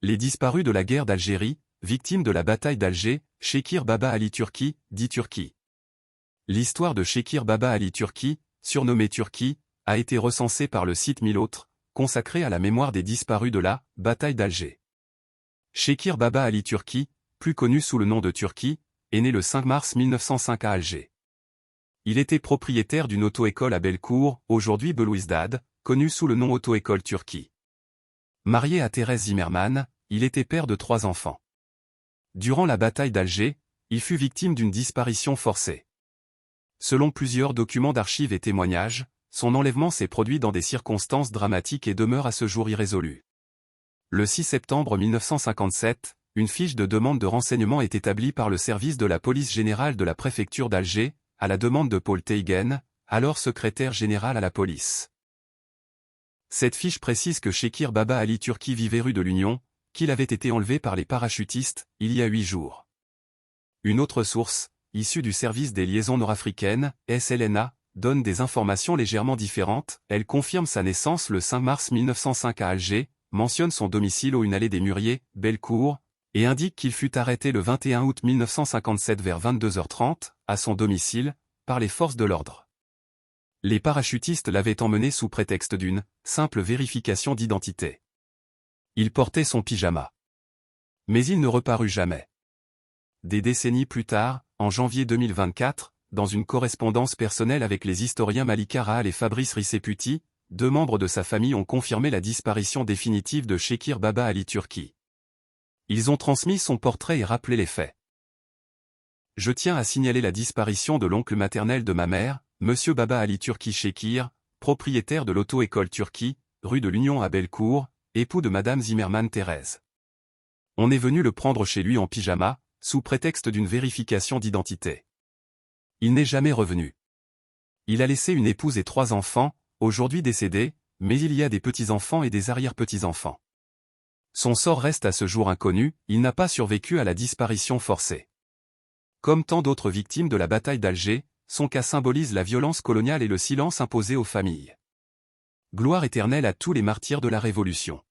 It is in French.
Les disparus de la guerre d'Algérie, victimes de la bataille d'Alger, Shekir Baba Ali Turki, dit Turki. L'histoire de Shekir Baba Ali Turki, surnommé Turki, a été recensée par le site 1000 autres, consacré à la mémoire des disparus de la bataille d'Alger. Shekir Baba Ali Turki, plus connu sous le nom de Turki, est né le 5 mars 1905 à Alger. Il était propriétaire d'une auto-école à Bellecour, aujourd'hui Belouizdad, connue sous le nom Auto-école Turki. Marié à Thérèse Zimmermann, il était père de 3 enfants. Durant la bataille d'Alger, il fut victime d'une disparition forcée. Selon plusieurs documents d'archives et témoignages, son enlèvement s'est produit dans des circonstances dramatiques et demeure à ce jour irrésolu. Le 6 septembre 1957, une fiche de demande de renseignement est établie par le service de la police générale de la préfecture d'Alger, à la demande de Paul Teigen, alors secrétaire général à la police. Cette fiche précise que Shekir Baba Ali Turki vivait rue de l'Union, qu'il avait été enlevé par les parachutistes, il y a 8 jours. Une autre source, issue du service des liaisons nord-africaines, SLNA, donne des informations légèrement différentes. Elle confirme sa naissance le 5 mars 1905 à Alger, mentionne son domicile au une allée des Mûriers, Bellecour, et indique qu'il fut arrêté le 21 août 1957 vers 22h30, à son domicile, par les forces de l'ordre. Les parachutistes l'avaient emmené sous prétexte d'une simple vérification d'identité. Il portait son pyjama. Mais il ne reparut jamais. Des décennies plus tard, en janvier 2024, dans une correspondance personnelle avec les historiens Malika Rahal et Fabrice Risseputi, 2 membres de sa famille ont confirmé la disparition définitive de Shekir Baba Ali Turki. Ils ont transmis son portrait et rappelé les faits. Je tiens à signaler la disparition de l'oncle maternel de ma mère, Monsieur Baba Ali Turki Shekir, propriétaire de l'auto-école Turki, rue de l'Union à Bellecour, époux de Madame Zimmermann Thérèse. On est venu le prendre chez lui en pyjama, sous prétexte d'une vérification d'identité. Il n'est jamais revenu. Il a laissé une épouse et 3 enfants, aujourd'hui décédés, mais il y a des petits-enfants et des arrière-petits-enfants. Son sort reste à ce jour inconnu, il n'a pas survécu à la disparition forcée. Comme tant d'autres victimes de la bataille d'Alger, son cas symbolise la violence coloniale et le silence imposé aux familles. Gloire éternelle à tous les martyrs de la Révolution.